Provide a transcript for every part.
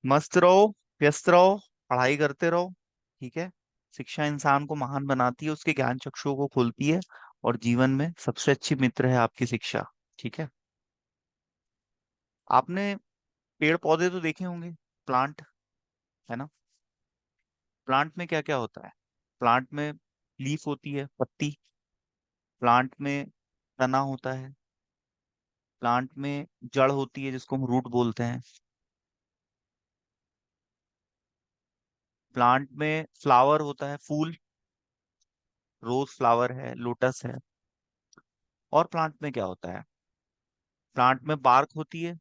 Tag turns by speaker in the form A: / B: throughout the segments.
A: मस्त रहो, व्यस्त रहो, पढ़ाई करते रहो। ठीक है। शिक्षा इंसान को महान बनाती है, उसके ज्ञान चक्षुओं को खोलती है। और जीवन में सबसे अच्छी मित्र है आपकी शिक्षा। ठीक है। आपने पेड़ पौधे तो देखे होंगे, प्लांट, है ना। प्लांट में क्या क्या होता है? प्लांट में लीफ होती है, पत्ती। प्लांट में तना होता है। प्लांट में जड़ होती है जिसको हम रूट बोलते हैं। प्लांट में फ्लावर होता है, फूल। रोज फ्लावर है, लोटस है। और प्लांट में क्या होता है? प्लांट में बार्क होती है।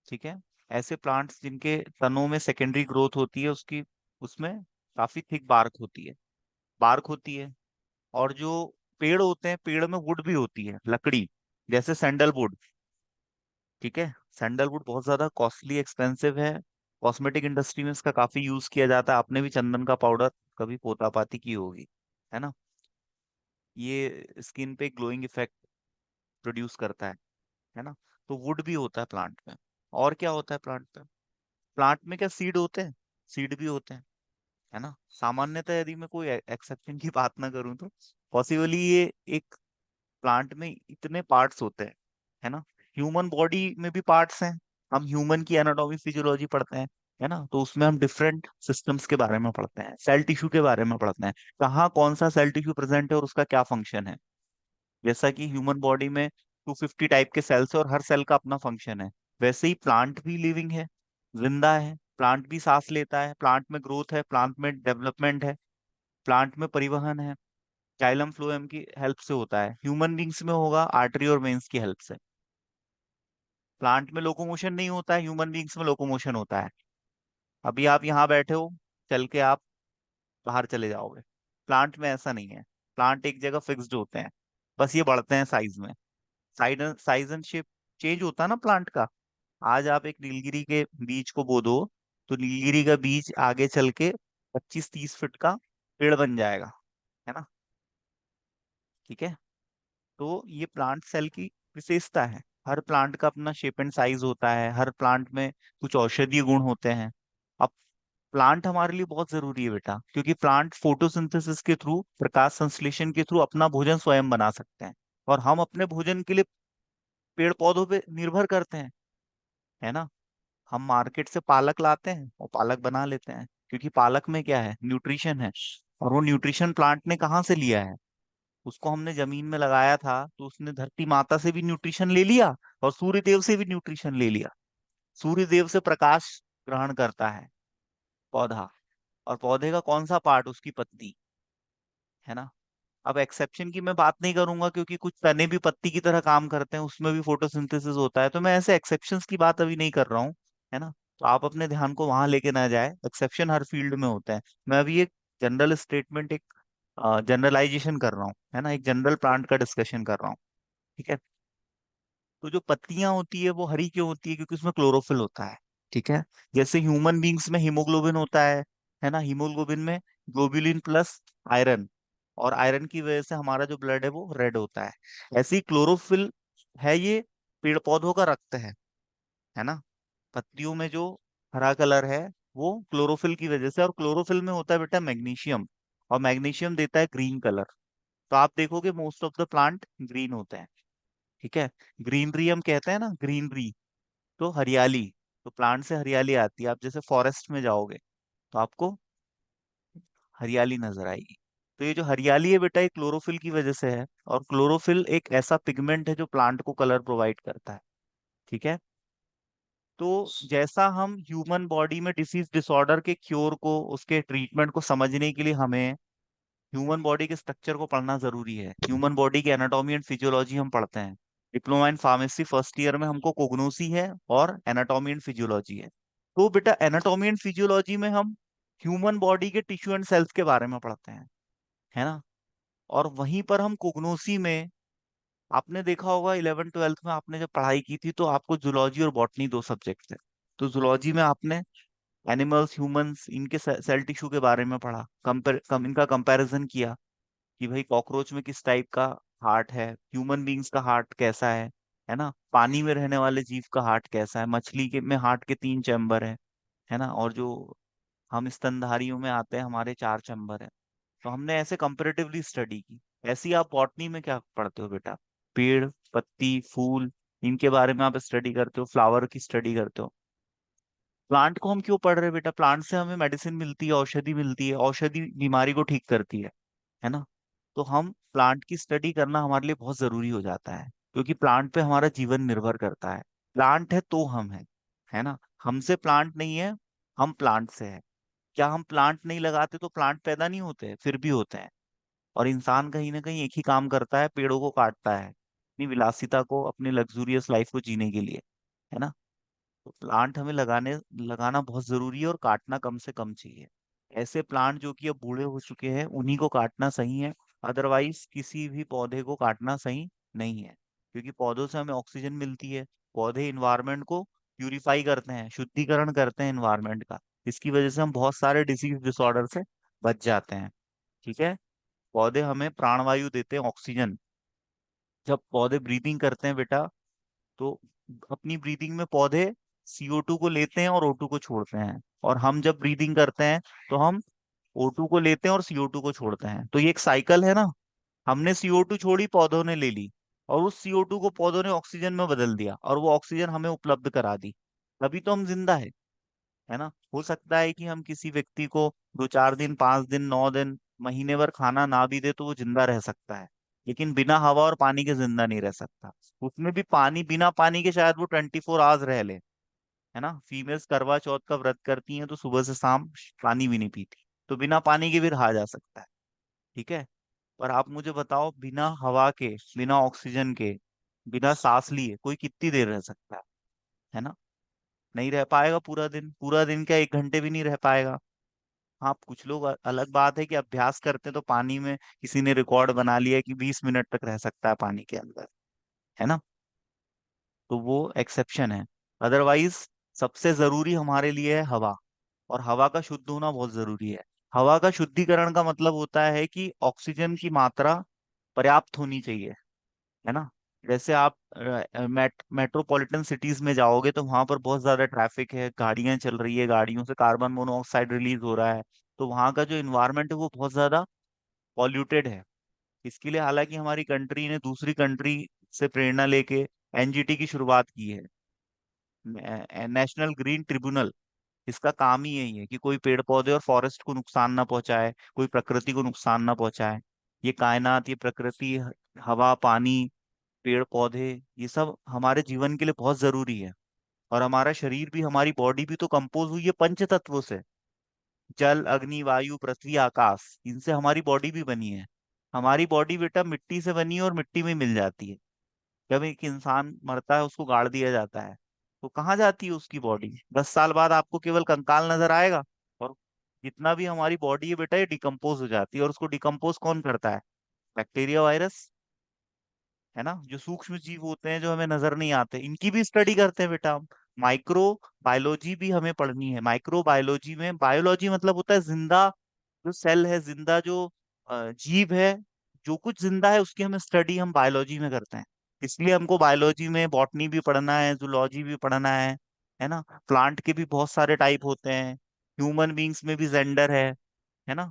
A: ठीक है। ऐसे प्लांट्स जिनके तनों में सेकेंडरी ग्रोथ होती है, उसकी उसमें काफी थिक बार्क होती है। बार्क होती है। और जो पेड़ होते हैं, पेड़ में वुड भी होती है, लकड़ी। जैसे सैंडलवुड। ठीक है। सैंडलवुड बहुत ज्यादा कॉस्टली एक्सपेंसिव है। कॉस्मेटिक इंडस्ट्री में इसका काफी यूज किया जाता है। आपने भी चंदन का पाउडर कभी पोतापाती की होगी, है ना। ये स्किन पे ग्लोइंग इफेक्ट प्रोड्यूस करता है ना। तो वुड भी होता है प्लांट में। और क्या होता है प्लांट में? प्लांट में क्या सीड होते हैं? सीड भी होते हैं, है ना। सामान्यतः यदि मैं कोई एक्सेप्शन की बात ना करूं तो पॉसिबली ये एक प्लांट में इतने पार्ट्स होते हैं, है ना। ह्यूमन बॉडी में भी पार्ट्स हैं। हम ह्यूमन की एनाटॉमी फिजियोलॉजी पढ़ते हैं, है ना। तो उसमें हम डिफरेंट सिस्टम्स के बारे में पढ़ते हैं, सेल टिश्यू के बारे में पढ़ते हैं। कहाँ कौन सा सेल टिश्यू प्रेजेंट है और उसका क्या फंक्शन है। जैसा कि ह्यूमन बॉडी में 250 टाइप के सेल्स है और हर सेल का अपना फंक्शन है, वैसे ही प्लांट भी लिविंग है, जिंदा है। प्लांट भी सांस लेता है, प्लांट में ग्रोथ है, प्लांट में डेवलपमेंट है, प्लांट में परिवहन है। जाइलम फ्लोएम की हेल्प से होता है। ह्यूमन बींग्स में होगा आर्टरी और वेन्स की हेल्प से। प्लांट में लोकोमोशन नहीं होता है, ह्यूमन बींग्स में लोकोमोशन होता है। अभी आप यहाँ बैठे हो, चल के आप बाहर चले जाओगे। प्लांट में ऐसा नहीं है। प्लांट एक जगह फिक्स्ड होते हैं, बस ये बढ़ते हैं साइज में। साइज एंड शेप चेंज होता है ना प्लांट का। आज आप एक नीलगिरी के बीज को बो दो, तो नीलगिरी का बीज आगे चल के 25-30 फीट का पेड़ बन जाएगा, है ना। ठीक है। तो ये प्लांट सेल की विशेषता है। हर प्लांट का अपना शेप एंड साइज होता है, हर प्लांट में कुछ औषधीय गुण होते हैं। अब प्लांट हमारे लिए बहुत जरूरी है बेटा, क्योंकि प्लांट फोटोसिंथेसिस के थ्रू, प्रकाश संश्लेषण के थ्रू अपना भोजन स्वयं बना सकते हैं। और हम अपने भोजन के लिए पेड़ पौधों पे निर्भर करते हैं, है ना। हम मार्केट से पालक लाते हैं और पालक बना लेते हैं, क्योंकि पालक में क्या है, न्यूट्रिशन है। और वो न्यूट्रिशन प्लांट ने कहाँ से लिया है? उसको हमने जमीन में लगाया था तो उसने धरती माता से भी न्यूट्रिशन ले लिया और सूर्य देव से भी न्यूट्रिशन ले लिया। सूर्य देव से प्रकाश ग्रहण करता है पौधा। और पौधे का कौन सा पार्ट? उसकी पत्ती, है ना। अब एक्सेप्शन की मैं बात नहीं करूंगा, क्योंकि कुछ तने भी पत्ती की तरह काम करते हैं, उसमें भी फोटोसिंथेसिस होता है। तो मैं ऐसे एक्सेप्शंस की बात अभी नहीं कर रहा हूँ, है ना। तो आप अपने ध्यान को वहां लेके ना जाए, एक्सेप्शन हर फील्ड में होते हैं। मैं अभी एक जनरल स्टेटमेंट, एक जनरलाइजेशन कर रहा हूँ, है ना। एक जनरल प्लांट का डिस्कशन कर रहा हूँ। ठीक है। तो जो पत्तियां होती है वो हरी क्यों होती है? क्योंकि उसमें क्लोरोफिल होता है। ठीक है। जैसे ह्यूमन बींग्स में हीमोग्लोबिन होता है ना। हीमोग्लोबिन में ग्लोबुलिन प्लस आयरन, और आयरन की वजह से हमारा जो ब्लड है वो रेड होता है। ऐसे ही क्लोरोफिल है, ये पेड़ पौधों का रक्त है ना। पत्तियों में जो हरा कलर है वो क्लोरोफिल की वजह से, और क्लोरोफिल में होता है बेटा मैग्नीशियम, और मैग्नीशियम देता है ग्रीन कलर। तो आप देखोगे most of the plant green होते हैं। ठीक है। ग्रीनरी हम कहते हैं ना, ग्रीनरी, तो हरियाली। तो प्लांट से हरियाली आती है। आप जैसे फॉरेस्ट में जाओगे तो आपको हरियाली नजर आएगी। तो ये जो हरियाली है बेटा, ये क्लोरोफिल की वजह से है। और क्लोरोफिल एक ऐसा पिगमेंट है जो प्लांट को कलर प्रोवाइड करता है। ठीक है। तो जैसा हम ह्यूमन बॉडी में डिसीज डिसऑर्डर के क्योर को, उसके ट्रीटमेंट को समझने के लिए हमें ह्यूमन बॉडी के स्ट्रक्चर को पढ़ना जरूरी है। ह्यूमन बॉडी की एनाटॉमी एंड फिजियोलॉजी हम पढ़ते हैं। Diploma in pharmacy first year में हमको कोग्नोसी है और एनाटॉमी एंड फिजियोलॉजी है। तो बेटा एनाटॉमी एंड फिजियोलॉजी में हम ह्यूमन बॉडी के टिश्यू एंड सेल्स के बारे में पढ़ते हैं, है ना। और वहीं पर हम कोग्नोसी में, आपने देखा होगा 11th 12th में आपने जब पढ़ाई की थी तो आपको जूलॉजी और बॉटनी दो सब्जेक्ट थे। तो जूलॉजी में आपने एनिमल्स, ह्यूमंस, इनके सेल टिश्यू के बारे में पढ़ा, इनका कंपैरिजन किया कि भाई कॉकरोच में किस टाइप का हार्ट है, ह्यूमन बींग्स का हार्ट कैसा है, है ना। पानी में रहने वाले जीव का हार्ट कैसा है, मछली के में हार्ट के 3 चैम्बर है ना। और जो हम स्तनधारियों में आते हैं हमारे 4 चैम्बर है। तो हमने ऐसे कंपेरेटिवली स्टडी की। ऐसी आप बॉटनी में क्या पढ़ते हो बेटा, पेड़, पत्ती, फूल, इनके बारे में आप स्टडी करते हो, फ्लावर की स्टडी करते हो। प्लांट को हम क्यों पढ़ रहे हैं बेटा, प्लांट से हमें मेडिसिन मिलती है, औषधि मिलती है, औषधि बीमारी को ठीक करती है ना। तो हम प्लांट की स्टडी करना हमारे लिए बहुत जरूरी हो जाता है, क्योंकि प्लांट पे हमारा जीवन निर्भर करता है। प्लांट है तो हम है ना। हमसे प्लांट नहीं है, हम प्लांट से है। क्या हम प्लांट नहीं लगाते तो प्लांट पैदा नहीं होते, फिर भी होते हैं। और इंसान कहीं ना कहीं एक ही काम करता है, पेड़ों को काटता है अपनी विलासिता को, अपनी लग्जूरियस लाइफ को जीने के लिए, है ना। तो प्लांट हमें लगाना बहुत जरूरी है, और काटना कम से कम चाहिए। ऐसे प्लांट जो कि अब बूढ़े हो चुके हैं उन्हीं को काटना सही है। अदरवाइज किसी भी पौधे को काटना सही नहीं है, क्योंकि पौधों से हमें ऑक्सीजन मिलती है। पौधे इन्वायरमेंट को प्यूरिफाई करते हैं, शुद्धिकरण करते हैं इन्वायरमेंट का। इसकी वजह से हम बहुत सारे डिसीज डिसऑर्डर से बच जाते हैं। ठीक है। पौधे हमें प्राणवायु देते हैं, ऑक्सीजन। जब पौधे ब्रीदिंग करते हैं बेटा, तो अपनी ब्रीदिंग में पौधे CO2 को लेते हैं और O2 को छोड़ते हैं। और हम जब ब्रीदिंग करते हैं तो हम O2 को लेते हैं और CO2 को छोड़ते हैं। तो ये एक साइकिल है ना। हमने CO2 छोड़ी, पौधों ने ले ली, और उस CO2 को पौधों ने ऑक्सीजन में बदल दिया, और वो ऑक्सीजन हमें उपलब्ध करा दी। तभी तो हम जिंदा है ना। हो सकता है कि हम किसी व्यक्ति को 2-4 दिन, 5 दिन, 9 दिन, महीने भर खाना ना भी दे तो वो जिंदा रह सकता है, लेकिन बिना हवा और पानी के जिंदा नहीं रह सकता। उसमें भी पानी, बिना पानी के शायद वो 24 आवर्स रह ले, है ना। फीमेल्स करवा चौथ का व्रत करती हैं तो सुबह से शाम पानी भी नहीं पीती, तो बिना पानी के भी रहा जा सकता है। ठीक है। पर आप मुझे बताओ, बिना हवा के, बिना ऑक्सीजन के, बिना सांस लिए कोई कितनी देर रह सकता है ना। नहीं रह पाएगा पूरा दिन, पूरा दिन क्या 1 घंटे भी नहीं रह पाएगा। हाँ, कुछ लोग अलग बात है कि अभ्यास करते हैं तो पानी में किसी ने रिकॉर्ड बना लिया है कि 20 मिनट तक रह सकता है पानी के अंदर, है ना। तो वो एक्सेप्शन है। अदरवाइज सबसे जरूरी हमारे लिए है हवा, और हवा का शुद्ध होना बहुत जरूरी है। हवा का शुद्धिकरण का मतलब होता है कि ऑक्सीजन की मात्रा पर्याप्त होनी चाहिए, है ना। जैसे आप मेट्रोपॉलिटन सिटीज में जाओगे तो वहां पर बहुत ज्यादा ट्रैफिक है, गाड़ियां चल रही है, गाड़ियों से कार्बन मोनोऑक्साइड रिलीज हो रहा है। तो वहाँ का जो इन्वायरमेंट है वो बहुत ज्यादा पॉल्यूटेड है। इसके लिए हालांकि हमारी कंट्री ने दूसरी कंट्री से प्रेरणा लेके NGT की शुरुआत की है, नेशनल ग्रीन ट्रिब्यूनल। इसका काम ही यही है कि कोई पेड़ पौधे और फॉरेस्ट को नुकसान ना पहुंचाए, कोई प्रकृति को नुकसान ना पहुंचाए। ये कायनात, ये प्रकृति, हवा, पानी, पेड़ पौधे, ये सब हमारे जीवन के लिए बहुत जरूरी है। और हमारा शरीर भी, हमारी बॉडी भी तो कंपोज हुई है पंच तत्वों से। जल, अग्नि, वायु, पृथ्वी, आकाश, इनसे हमारी बॉडी भी बनी है। हमारी बॉडी बेटा मिट्टी से बनी है और मिट्टी में मिल जाती है। जब एक इंसान मरता है उसको गाड़ दिया जाता है, तो कहाँ जाती है उसकी बॉडी? 10 साल बाद आपको केवल कंकाल नजर आएगा। और जितना भी हमारी बॉडी है बेटा, ये डिकम्पोज हो जाती है। और उसको डिकम्पोज कौन करता है? बैक्टीरिया, वायरस, है ना। जो सूक्ष्म जीव होते हैं जो हमें नजर नहीं आते, इनकी भी स्टडी करते हैं बेटा हम। माइक्रो बायोलॉजी भी हमें पढ़नी है। माइक्रो बायोलॉजी में, बायोलॉजी मतलब होता है जिंदा, जो सेल है, जिंदा जो जीव है, जो कुछ जिंदा है उसकी हमें स्टडी हम बायोलॉजी में करते हैं। इसलिए हमको बायोलॉजी में बॉटनी भी पढ़ना है, जूलॉजी भी पढ़ना है ना। प्लांट के भी बहुत सारे टाइप होते हैं। ह्यूमन बींग्स में भी जेंडर है ना।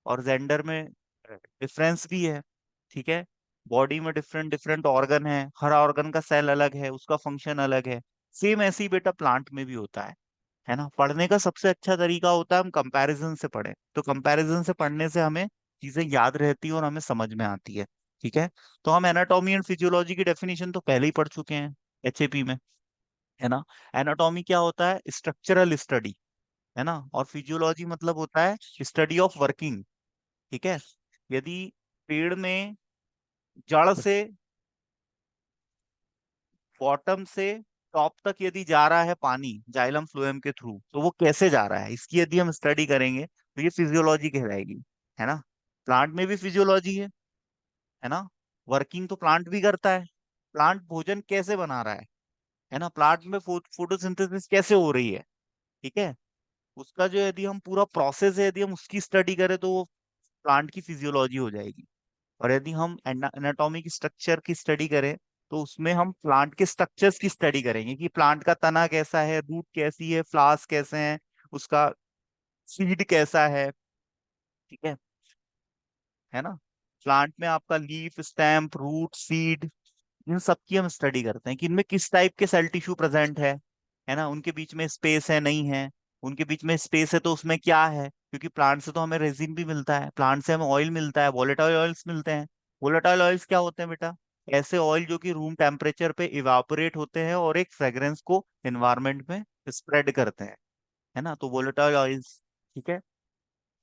A: और जेंडर में डिफरेंस भी है। ठीक है। बॉडी में डिफरेंट डिफरेंट ऑर्गन है, हर ऑर्गन का सेल अलग है, उसका फंक्शन अलग है। सेम ऐसे ही बेटा प्लांट में भी होता है ना। पढ़ने का सबसे अच्छा तरीका होता है हम कंपैरिजन से पढ़ें। तो कंपैरिजन से पढ़ने से हमें चीजें याद रहती हैं और हमें समझ में आती है। ठीक है। तो हम एनाटॉमी एंड फिजियोलॉजी की डेफिनेशन तो पहले ही पढ़ चुके हैं HAP में, है ना। एनाटॉमी क्या होता है? स्ट्रक्चरल स्टडी, है ना। और फिजियोलॉजी मतलब होता है स्टडी ऑफ वर्किंग। ठीक है। यदि पेड़ में जड़ से बॉटम से टॉप तक यदि जा रहा है पानी जाइलम फ्लोएम के थ्रू, तो वो कैसे जा रहा है, इसकी यदि हम स्टडी करेंगे तो ये फिजियोलॉजी कहलाएगी, है ना। प्लांट में भी फिजियोलॉजी है ना। वर्किंग तो प्लांट भी करता है। प्लांट भोजन कैसे बना रहा है ना। प्लांट में फोटोसिंथेसिस कैसे हो रही है। ठीक है। उसका जो यदि हम पूरा प्रोसेस है, यदि हम उसकी स्टडी करें तो वो प्लांट की फिजियोलॉजी हो जाएगी। और यदि हम एनाटॉमी की स्ट्रक्चर की स्टडी करें तो उसमें हम प्लांट के स्ट्रक्चर्स की स्टडी करेंगे कि प्लांट का तना कैसा है, रूट कैसी है, फ्लावर्स कैसे हैं, उसका सीड कैसा ठीक है ना। प्लांट में आपका लीफ, स्टैम्प, रूट, सीड, इन सब की हम स्टडी करते हैं कि इनमें किस टाइप के सेल टिश्यू प्रेजेंट है ना, उनके बीच में स्पेस है नहीं है, उनके बीच में स्पेस है तो उसमें क्या है, क्योंकि प्लांट से तो हमें रेजिन भी मिलता है, प्लांट से हमें ऑयल मिलता है, वोलेटाइल ऑयल्स मिलते हैं। वोलेटाइल ऑयल्स क्या होते हैं बेटा? ऐसे ऑयल जो कि रूम टेम्परेचर पे इवापोरेट होते हैं और एक फ्रेग्रेंस को एनवायरनमेंट में स्प्रेड करते हैं, है ना, तो वोलेटाइल ऑयल्स। ठीक है।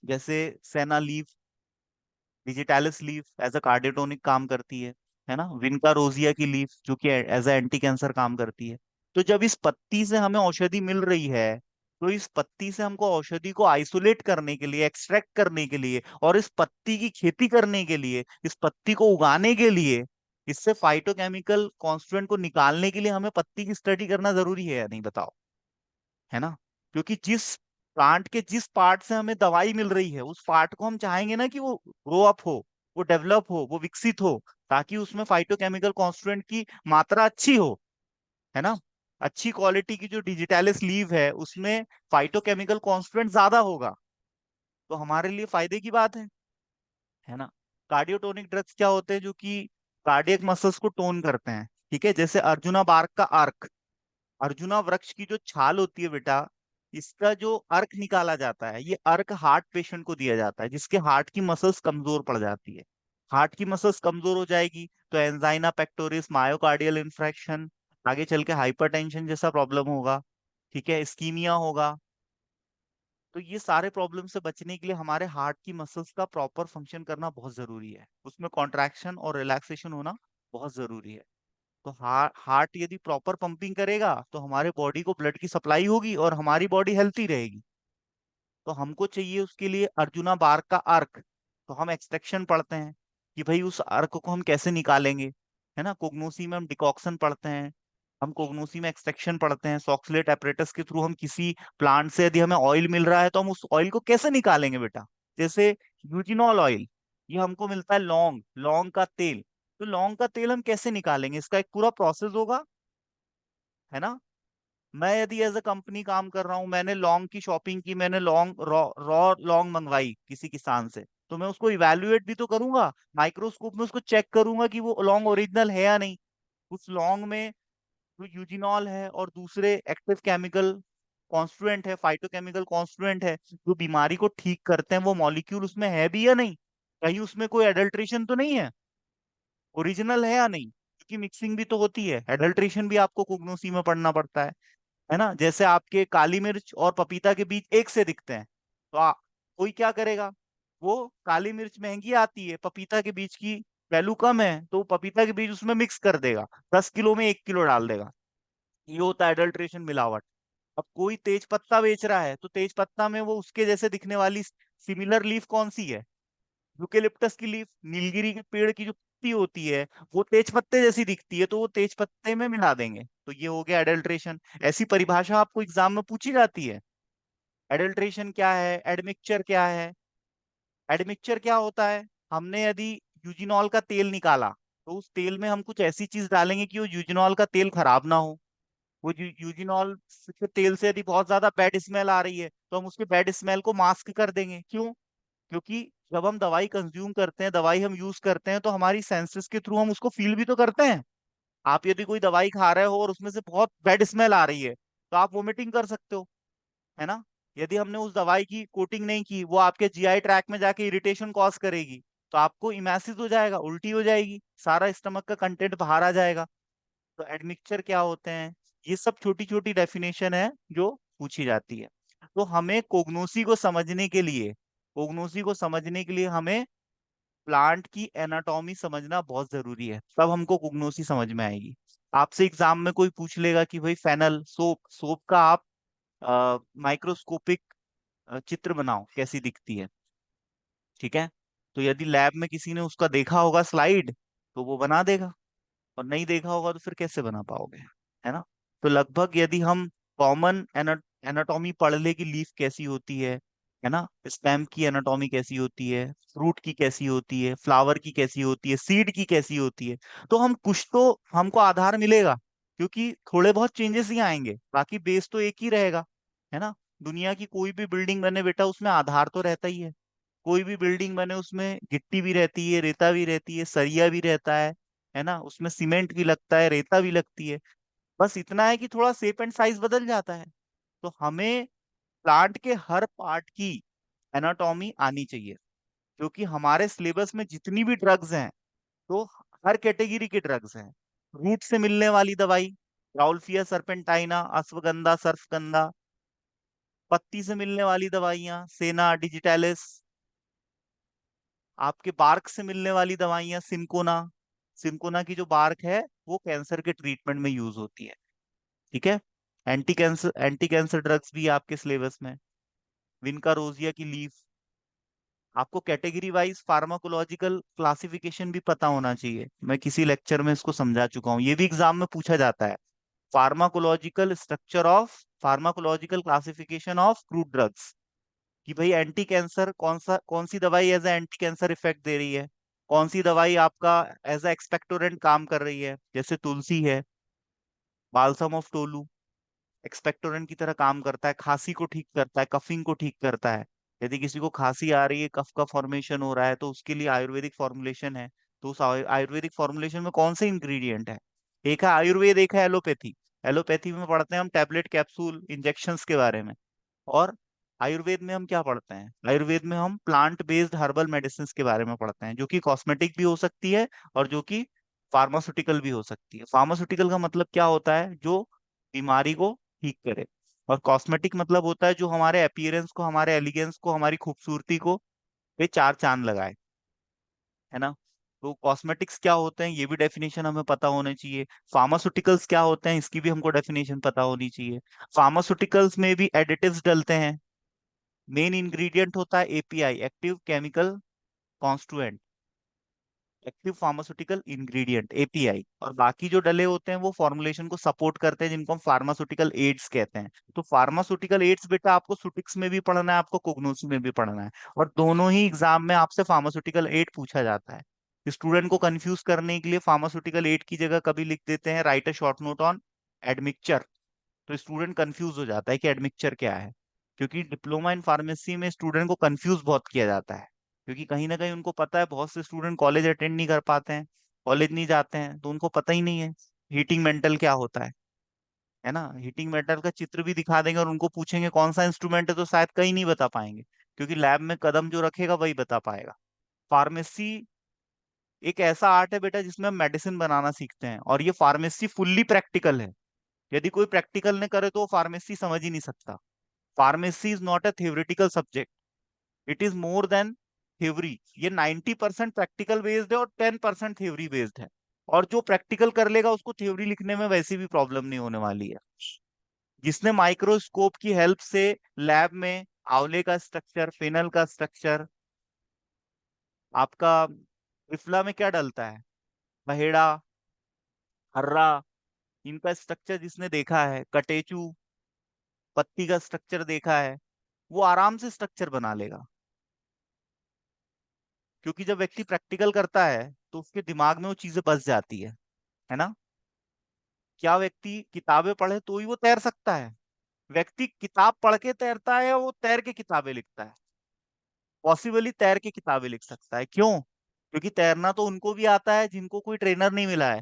A: जैसे senna leaf, digitalis leaf as a cardiotonic काम करती है ना, विनका रोजिया की लीफ जो कि एज अ एंटी कैंसर काम करती है। तो जब इस पत्ती से हमें औषधि मिल रही है, तो इस पत्ती से हमको औषधि को आइसोलेट करने के लिए, एक्सट्रैक्ट करने के लिए, और इस पत्ती की खेती करने के लिए, इस पत्ती को उगाने के लिए, इससे फाइटोकेमिकल कॉन्स्टिट्यूएंट को निकालने के लिए हमें पत्ती की स्टडी करना जरूरी है या नहीं, बताओ? है ना। क्योंकि जिस प्लांट के जिस पार्ट से हमें दवाई मिल रही है, उस पार्ट को हम चाहेंगे ना कि वो ग्रो अप हो, वो डेवलप हो, वो विकसित हो, ताकि उसमें फाइटोकेमिकल कॉन्स्टिट्यूएंट की मात्रा अच्छी हो, है ना। अच्छी क्वालिटी की जो डिजिटालिस लीव है उसमें फाइटोकेमिकल कॉन्स्टिट्यूएंट ज्यादा होगा, तो हमारे लिए फायदे की बात है ना। कार्डियोटोनिक ड्रग्स क्या होते हैं? जो कि कार्डियक मसल्स को टोन करते हैं। ठीक है। जैसे अर्जुना बार्क का अर्क, अर्जुना वृक्ष की जो छाल होती है बेटा, इसका जो अर्क निकाला जाता है, ये अर्क हार्ट पेशेंट को दिया जाता है जिसके हार्ट की मसल्स कमजोर पड़ जाती है। हार्ट की मसल्स कमजोर हो जाएगी तो एंजाइना पेक्टोरिस, मायोकार्डियल इन्फ्रैक्शन, आगे चल के हाइपरटेंशन जैसा प्रॉब्लम होगा। ठीक है। इस्कीमिया होगा। तो ये सारे प्रॉब्लम से बचने के लिए हमारे हार्ट की मसल्स का प्रॉपर फंक्शन करना बहुत जरूरी है, उसमें कॉन्ट्रैक्शन और रिलैक्सेशन होना बहुत जरूरी है। तो हार्ट यदि प्रॉपर पंपिंग करेगा तो हमारे बॉडी को ब्लड की सप्लाई होगी और हमारी बॉडी हेल्थी रहेगी। तो हमको चाहिए उसके लिए अर्जुना बार्क का अर्क। तो हम एक्सट्रैक्शन पढ़ते हैं कि भाई उस अर्क को हम कैसे निकालेंगे, है ना। कोग्नोसी में हम डिकॉक्शन पढ़ते हैं, हम कोग्नोसी में एक्सट्रैक्शन पढ़ते हैं, सॉक्सलेट एपरेटस के थ्रू हम किसी प्लांट से यदि हमें ऑयल मिल रहा है तो हम उस ऑयल को कैसे निकालेंगे बेटा। जैसे यूजिनॉल ऑयल, ये हमको मिलता है लौंग, लौंग का तेल। तो लौंग का तेल हम कैसे निकालेंगे, इसका एक पूरा प्रोसेस होगा, है ना। मैं यदि एज अ कंपनी काम कर रहा हूँ, मैंने लौंग की शॉपिंग की, मैंने लौंग रॉ रॉ लौंग मंगवाई किसी किसान से, तो मैं उसको इवेल्युएट भी तो करूंगा, माइक्रोस्कोप में उसको चेक करूंगा कि वो लौंग ओरिजिनल है या नहीं। उस लौंग में जो यूजिनॉल है और दूसरे एक्टिव केमिकल कॉन्स्टिट्यूएंट है, फाइटोकेमिकल कॉन्स्टिट्यूएंट है जो बीमारी को ठीक करते हैं, वो मॉलिक्यूल उसमें है भी या नहीं, कहीं उसमें कोई एडल्ट्रेशन तो नहीं है, ओरिजिनल है या नहीं, क्योंकि मिक्सिंग भी तो होती है, एडल्ट्रेशन भी आपको कुगनोसी में पढ़ना पड़ता है ना। जैसे आपके काली मिर्च और पपीता के बीज एक से दिखते हैं, तो कोई क्या करेगा, वो काली मिर्च महंगी आती है, पपीता के बीज की वैल्यू कम है, तो वो पपीता के बीज उसमें मिक्स कर देगा, 10 किलो में 1 किलो डाल देगा। ये होता है एडल्ट्रेशन, मिलावट। अब कोई तेज पत्ता बेच रहा है तो तेज पत्ता में वो उसके जैसे दिखने वाली सिमिलर लीफ कौन सी है, यूकेलिप्टस की लीफ, नीलगिरी के पेड़ की जो पत्ती होती है वो तेज पत्ते जैसी दिखती है, तो वो तेज पत्ते में मिला देंगे, तो ये हो गया एडल्ट्रेशन। ऐसी परिभाषा आपको एग्जाम में पूछी जाती है। एडल्ट्रेशन क्या है, एडमिक्सचर क्या है। एडमिक्सचर क्या होता है? हमने यदि यूजिनॉल का तेल निकाला, तो उस तेल में हम कुछ ऐसी चीज डालेंगे कि वो यूजिनॉल का तेल खराब ना हो। वो यूजिनॉल के तेल से यदि बहुत ज्यादा बैड स्मेल आ रही है तो हम उसके बैड स्मेल को मास्क कर देंगे। क्यों? क्योंकि जब हम दवाई कंज्यूम करते हैं, दवाई हम यूज करते हैं, तो हमारी सेंसेस के थ्रू हम उसको फील भी तो करते हैं। आप यदि कोई दवाई खा रहे हो और उसमें से बहुत बैड स्मेल आ रही है तो आप वोमिटिंग कर सकते हो, है ना। यदि हमने उस दवाई की कोटिंग नहीं की, वो आपके जीआई ट्रैक में जाके इरिटेशन कॉज करेगी, तो आपको इमेसिस हो जाएगा, उल्टी हो जाएगी, सारा स्टमक का कंटेंट बाहर आ जाएगा। तो एडमिक्सचर क्या होते हैं, ये सब छोटी छोटी डेफिनेशन है जो पूछी जाती है। तो हमें कोग्नोसी को समझने के लिए, कोग्नोसी को समझने के लिए हमें प्लांट की एनाटॉमी समझना बहुत जरूरी है, तब हमको कोग्नोसी समझ में आएगी। आपसे एग्जाम में कोई पूछ लेगा कि भाई फेनल सोप, सोप का आप माइक्रोस्कोपिक चित्र बनाओ कैसी दिखती है। ठीक है। तो यदि लैब में किसी ने उसका देखा होगा स्लाइड, तो वो बना देगा, और नहीं देखा होगा तो फिर कैसे बना पाओगे, है ना। तो लगभग यदि हम कॉमन एनाटॉमी पढ़ ले कि लीफ कैसी होती है, है ना। स्टेम की एनाटॉमी कैसी होती है, फ्रूट की कैसी होती है, फ्लावर की कैसी होती है, सीड की कैसी होती है। तो हम कुछ तो हमको आधार मिलेगा, क्योंकि थोड़े बहुत चेंजेस ही आएंगे, बाकी बेस तो एक ही रहेगा। है ना। दुनिया की कोई भी बिल्डिंग बने बेटा, उसमें आधार तो रहता ही है। कोई भी बिल्डिंग बने उसमें गिट्टी भी रहती है, रेता भी रहती है, सरिया भी रहता है ना, उसमें सीमेंट भी लगता है, रेता भी लगती है। बस इतना है कि थोड़ा शेप एंड साइज बदल जाता है। तो हमें प्लांट के हर पार्ट की एनाटॉमी आनी चाहिए, क्योंकि हमारे सिलेबस में जितनी भी ड्रग्स हैं, तो हर कैटेगरी के ड्रग्स हैं। रूट से मिलने वाली दवाई, राउल्फिया सर्पेंटाइना, अश्वगंधा, सर्फगंधा। पत्ती से मिलने वाली दवाइयाँ, सेना, डिजिटेलिस। आपके बार्क से मिलने वाली दवाइयाँ, सिंकोना। सिंकोना की जो बार्क है वो कैंसर के ट्रीटमेंट में यूज होती है। ठीक है। एंटी कैंसर ड्रग्स भी है आपके सिलेबस में। विनका रोजिया की लीफ। आपको कैटेगरी वाइज फार्माकोलॉजिकल क्लासिफिकेशन भी पता होना चाहिए, मैं किसी लेक्चर में इसको समझा चुका हूँ, ये भी एग्जाम में पूछा जाता है। Pharmacological classification of crude drugs, कि भाई एंटी कैंसर कौन सी दवाई as a anti cancer effect दे रही है, कौन सी दवाई आपका एज ए एक्सपेक्टोरेंट काम कर रही है, जैसे तुलसी है, बाल्सम ऑफ टोलू एक्सपेक्टोरेंट की तरह काम करता है, खांसी को ठीक करता है, कफिंग को ठीक करता है। यदि किसी को खांसी आ रही है, कफ का फॉर्मेशन हो रहा है, तो उसके लिए आयुर्वेदिक फॉर्मुलेशन है। तो उस आयुर्वेदिक फॉर्मुलेशन में कौन से इंग्रेडिएंट है? एक है आयुर्वेद, एक है एलोपैथी। एलोपैथी में पढ़ते हैं हम टैबलेट, कैप्सूल, इंजेक्शंस के बारे में। और आयुर्वेद में हम क्या पढ़ते हैं? आयुर्वेद में हम प्लांट बेस्ड हर्बल मेडिसिन के बारे में पढ़ते हैं, जो कि कॉस्मेटिक भी हो सकती है और जो कि फार्मास्यूटिकल भी हो सकती है। फार्मास्यूटिकल का मतलब क्या होता है? जो बीमारी को ठीक करे। और कॉस्मेटिक मतलब होता है जो हमारे अपीयरेंस को, हमारे एलिगेंस को, हमारी खूबसूरती को पे चार चांद लगाए। है ना। तो कॉस्मेटिक्स क्या होते हैं, ये भी डेफिनेशन हमें पता होनी चाहिए। फार्मास्यूटिकल्स क्या होते हैं, इसकी भी हमको डेफिनेशन पता होनी चाहिए। फार्मास्यूटिकल्स में भी एडिटिव्स डलते हैं। मेन इंग्रेडिएंट होता है API, active chemical constituent, active pharmaceutical ingredient, API. और बाकी जो डले होते हैं वो फॉर्मुलेशन को सपोर्ट करते हैं, जिनको हम फार्मास्यूटिकल एड्स कहते हैं। तो फार्मास्यूटिकल एड्स बेटा आपको सुटिक्स में भी पढ़ना है, आपको कोग्नोसी में भी पढ़ना है। और दोनों ही एग्जाम में आपसे फार्मास्यूटिकल एड पूछा जाता है। स्टूडेंट को कंफ्यूज करने के लिए फार्मास्यूटिकल एड की जगह कभी लिख देते हैं write a short note on admixture. तो स्टूडेंट कंफ्यूज हो जाता है कि एडमिक्चर क्या है। क्योंकि डिप्लोमा इन फार्मेसी में स्टूडेंट को कंफ्यूज बहुत किया जाता है, क्योंकि कहीं ना कहीं उनको पता है बहुत से स्टूडेंट कॉलेज अटेंड नहीं कर पाते हैं, कॉलेज नहीं जाते हैं, तो उनको पता ही नहीं है हीटिंग मेंटल क्या होता है ना। हीटिंग मेटल का चित्र भी दिखा देंगे और उनको पूछेंगे कौन सा इंस्ट्रूमेंट है, तो शायद कहीं नहीं बता पाएंगे, क्योंकि लैब में कदम जो रखेगा वही बता पाएगा। फार्मेसी एक ऐसा आर्ट है बेटा जिसमें हम मेडिसिन बनाना सीखते हैं, और ये फार्मेसी फुल्ली प्रैक्टिकल है। यदि कोई प्रैक्टिकल नहीं करे तो वो फार्मेसी समझ ही नहीं सकता। Pharmacy is not a theoretical subject, it is more than theory. ये 90% प्रैक्टिकल बेस्ड है और 10% थ्योरी बेस्ड है। और जो प्रैक्टिकल कर लेगा उसको थ्योरी लिखने में वैसे भी प्रॉब्लम नहीं होने वाली है। जिसने माइक्रोस्कोप की हेल्प से लैब में आंवले का स्ट्रक्चर, फेनल का स्ट्रक्चर, आपका त्रिफला में क्या डलता है, बहेड़ा, हर्रा, इनका स्ट्रक्चर जिसने देखा है, कटेचू, पत्ती का स्ट्रक्चर देखा है, वो आराम से स्ट्रक्चर बना लेगा। क्योंकि जब व्यक्ति प्रैक्टिकल करता है तो उसके दिमाग में वो चीजें बस जाती है ना। क्या व्यक्ति किताबें पढ़े तो ही वो तैर सकता है? व्यक्ति किताब पढ़ के तैरता है या वो तैर के किताबें लिखता है? पॉसिबली तैर के किताबें लिख सकता है। क्यों? क्योंकि तैरना तो उनको भी आता है जिनको कोई ट्रेनर नहीं मिला है।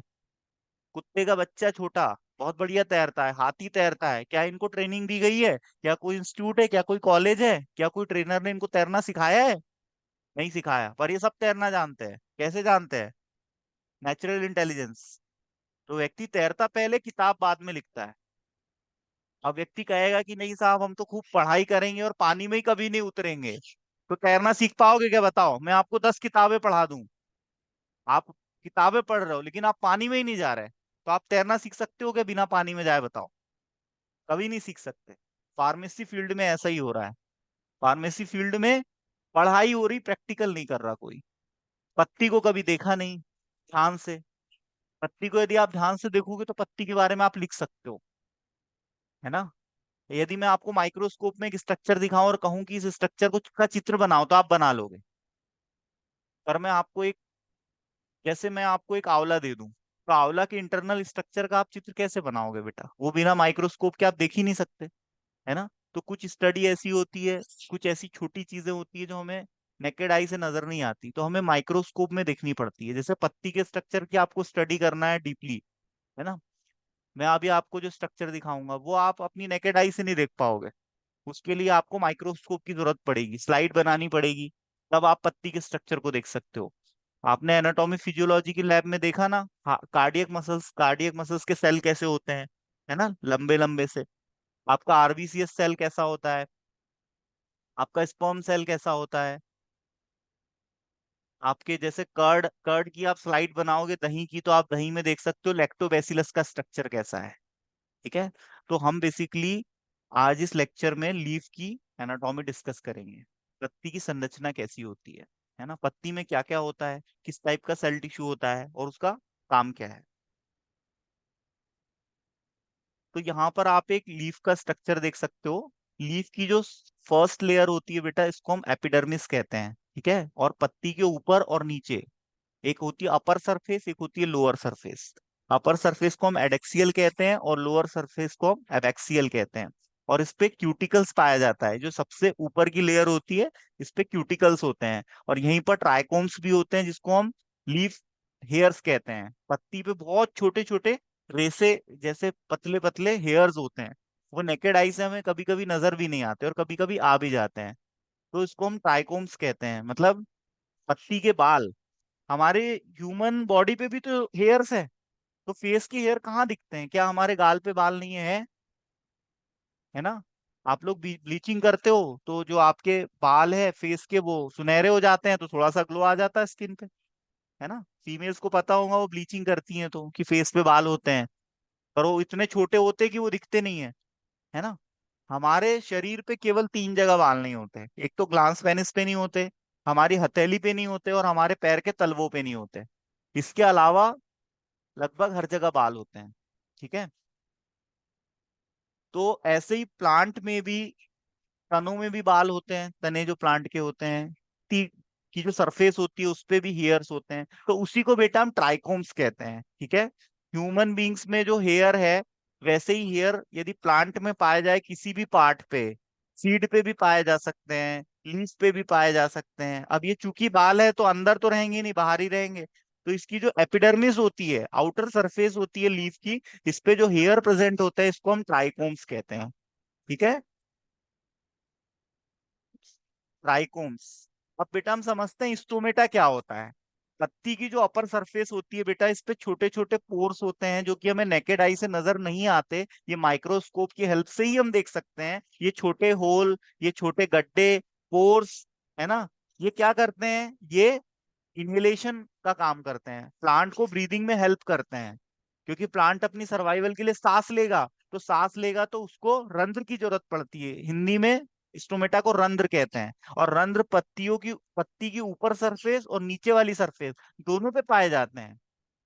A: कुत्ते का बच्चा छोटा बहुत बढ़िया तैरता है, हाथी तैरता है, क्या इनको ट्रेनिंग दी गई है? क्या कोई इंस्टीट्यूट है, क्या कोई कॉलेज है, क्या कोई ट्रेनर ने इनको तैरना सिखाया है? नहीं सिखाया, पर ये सब तैरना जानते हैं। कैसे जानते हैं? Natural intelligence. तो व्यक्ति तैरता पहले, किताब बाद में लिखता है। अब व्यक्ति कहेगा कि नहीं साहब हम तो खूब पढ़ाई करेंगे और पानी में ही कभी नहीं उतरेंगे, तो तैरना सीख पाओगे क्या? बताओ, मैं आपको 10 किताबें पढ़ा दूं, आप किताबें पढ़ रहे हो लेकिन आप पानी में ही नहीं जा रहे, तो आप तैरना सीख सकते हो क्या बिना पानी में जाए? बताओ। कभी नहीं सीख सकते। फार्मेसी फील्ड में ऐसा ही हो रहा है। फार्मेसी फील्ड में पढ़ाई हो रही, प्रैक्टिकल नहीं कर रहा कोई। पत्ती को कभी देखा नहीं ध्यान से। पत्ती को यदि आप ध्यान से देखोगे तो पत्ती के बारे में आप लिख सकते हो, है ना। यदि मैं आपको माइक्रोस्कोप में एक स्ट्रक्चर दिखाऊं और कहूं कि इस स्ट्रक्चर को का चित्र बनाओ, तो आप बना लोगे। पर मैं आपको एक, जैसे मैं आपको एक आंवला दे दूं, तो आंवला के इंटरनल स्ट्रक्चर का आप चित्र कैसे बनाओगे बेटा? वो बिना माइक्रोस्कोप के आप देख ही नहीं सकते, है ना? तो कुछ स्टडी ऐसी होती है, कुछ ऐसी छोटी चीजें होती है जो हमें नेकेड आई से नजर नहीं आती, तो हमें माइक्रोस्कोप में देखनी पड़ती है। जैसे पत्ती के स्ट्रक्चर की आपको स्टडी करना है डीपली, है ना? मैं अभी आपको जो स्ट्रक्चर दिखाऊंगा वो आप अपनी नेकेड आई से नहीं देख पाओगे। उसके लिए आपको माइक्रोस्कोप की जरूरत पड़ेगी, स्लाइड बनानी पड़ेगी, तब आप पत्ती के स्ट्रक्चर को देख सकते हो। आपने एनाटॉमी फिजियोलॉजी की लैब में देखा ना, कार्डियक मसल्स के सेल कैसे होते हैं, है ना, लंबे लंबे से। आपका आरबीसीएस सेल कैसा होता है, आपका स्पर्म सेल कैसा होता है, आपके जैसे कर्ड कर्ड की आप स्लाइड बनाओगे दही की, तो आप दही में देख सकते हो लैक्टोबैसिलस का स्ट्रक्चर कैसा है। ठीक है। तो हम बेसिकली आज इस लेक्चर में लीफ की एनाटॉमी डिस्कस करेंगे, पत्ती की संरचना कैसी होती है ना, पत्ती में क्या क्या होता है, किस टाइप का सेल टिश्यू होता है और उसका काम क्या है। तो यहाँ पर आप एक लीफ का स्ट्रक्चर देख सकते हो। लीफ की जो फर्स्ट लेयर होती है बेटा, इसको हम एपिडर्मिस कहते हैं, ठीक है। और पत्ती के ऊपर और नीचे एक होती है अपर सरफेस, एक होती है लोअर सरफेस। अपर सरफेस को हम एडेक्सियल कहते हैं और लोअर सरफेस को हम एबैक्सियल कहते हैं। और इस पे क्यूटिकल्स पाया जाता है, जो सबसे ऊपर की लेयर होती है, इस पे क्यूटिकल्स होते हैं। और यहीं पर ट्राइकोम्स भी होते हैं, जिसको हम लीफ हेयर्स कहते हैं। पत्ती पे बहुत छोटे छोटे रेसे जैसे पतले पतले हेयर्स होते हैं। वो नेकेड आई से हमें कभी कभी नजर भी नहीं आते और कभी कभी आ भी जाते हैं। तो इसको हम ट्राइकोम्स कहते हैं। मतलब पत्ती के बाल, हमारे ह्यूमन बॉडी पे भी तो हेयर्स है। तो फेस के हेयर कहाँ दिखते हैं? क्या हमारे गाल पे बाल नहीं है ना? आप लोग ब्लीचिंग करते हो तो जो आपके बाल है फेस के, वो सुनहरे हो जाते हैं, तो थोड़ा सा ग्लो आ जाता है स्किन पे, है ना? फीमेल्स को पता होगा, वो ब्लीचिंग करती हैं तो कि फेस पे बाल होते हैं, पर वो इतने छोटे होते हैं कि वो दिखते नहीं है ना? हमारे शरीर पे केवल 3 जगह बाल नहीं होते। एक तो ग्लांस पेनिस पे नहीं होते, हमारी हथेली पे नहीं होते, और हमारे पैर के तलवों पे नहीं होते। इसके अलावा लगभग हर जगह बाल होते हैं। ठीक है। तो ऐसे ही प्लांट में भी, तनों में भी बाल होते हैं, तने जो प्लांट के होते हैं, ती की जो सरफेस होती है उस पे भी हेयर्स होते हैं। तो उसी को बेटा हम ट्राइकोम्स कहते हैं। ठीक है। ह्यूमन बींग्स में जो हेयर है, वैसे ही हेयर यदि प्लांट में पाया जाए किसी भी पार्ट पे, सीड पे भी पाए जा सकते हैं, लीफ पे भी पाए जा सकते हैं। अब ये चूंकि बाल है तो अंदर तो रहेंगे नहीं, बाहर ही रहेंगे। तो इसकी जो एपिडर्मिस होती है, आउटर सरफेस होती है लीफ की, इस पे जो हेयर प्रेजेंट होता है, इसको हम ट्राइकोम्स कहते हैं। ठीक है। ट्राइकोम्स। अब बेटा हम समझते हैं स्टोमेटा क्या होता है। पत्ती की जो अपर सरफेस होती है बेटा, इस पे छोटे छोटे पोर्स होते हैं, जो कि हमें नेकेड आई से नजर नहीं आते। ये माइक्रोस्कोप की हेल्प से ही हम देख सकते हैं। ये छोटे होल, ये छोटे गड्ढे, पोर्स, है ना, ये क्या करते हैं? ये इनहेलेशन का काम करते हैं, प्लांट को ब्रीदिंग में हेल्प करते हैं। क्योंकि प्लांट अपनी सर्वाइवल के लिए सांस लेगा, तो सांस लेगा तो उसको रंध्र की जरूरत पड़ती है। हिंदी में स्टोमेटा को रंध्र कहते हैं। और रंध्र पत्ती की ऊपर सरफेस और नीचे वाली सरफेस दोनों पे पाए जाते हैं।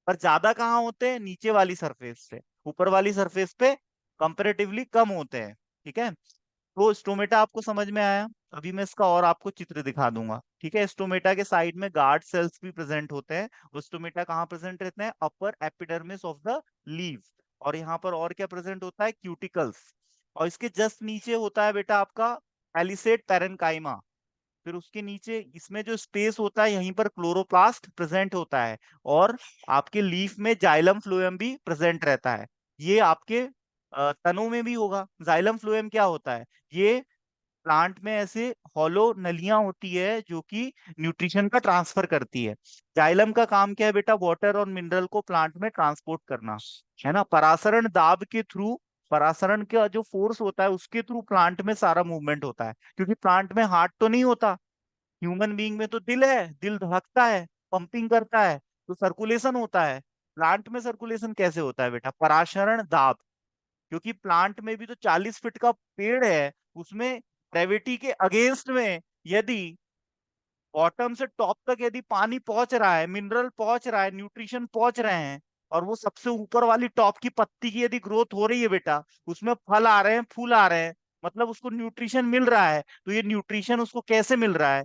A: पर ज्यादा कहाँ होते हैं? नीचे वाली सरफेस से, ऊपर वाली सरफेस पे कंपेरेटिवली कम होते हैं। ठीक है। तो स्टोमेटा आपको समझ में आया? अभी मैं इसका और आपको चित्र दिखा दूंगा। ठीक है। स्टोमेटा के साइड में गार्ड सेल्स भी प्रेजेंट होते हैं। वो स्टोमेटा कहाँ प्रेजेंट रहते हैं? Upper epidermis of the leave. और यहाँ पर और क्या प्रेजेंट होता है? क्यूटिकल्स। और इसके जस्ट नीचे होता है बेटा आपका पैलिसेड पैरेन्काइमा। फिर उसके नीचे इसमें जो स्पेस होता है, यहीं पर क्लोरोप्लास्ट प्रेजेंट होता है। और आपके लीफ में जाइलम फ्लोएम भी प्रेजेंट रहता है। ये आपके तनों में भी होगा। जाइलम फ्लोएम क्या होता है? ये प्लांट में ऐसे हॉलो नलियां होती है जो कि न्यूट्रिशन का ट्रांसफर करती है। जाइलम का काम क्या है बेटा? वाटर और मिनरल को प्लांट में ट्रांसपोर्ट करना, है ना। परासरण दाब के थ्रू, परासरण का जो फोर्स होता है उसके थ्रू प्लांट में सारा मूवमेंट होता है। क्योंकि प्लांट में हार्ट तो नहीं होता, ह्यूमन बीइंग में तो दिल है, दिल धड़कता है, पंपिंग करता है, तो सर्कुलेशन होता है। प्लांट में सर्कुलेशन कैसे होता है बेटा? पराशरण दाब। क्योंकि प्लांट में भी तो 40 फीट का पेड़ है, उसमें ग्रेविटी के अगेंस्ट में यदि बॉटम से टॉप तक यदि पानी पहुंच रहा है, मिनरल पहुंच रहा है, न्यूट्रिशन पहुंच रहे हैं, और वो सबसे ऊपर वाली टॉप की पत्ती की यदि ग्रोथ हो रही है बेटा, उसमें फल आ रहे हैं, फूल आ रहे हैं, मतलब उसको न्यूट्रिशन मिल रहा है। तो ये न्यूट्रिशन उसको कैसे मिल रहा है?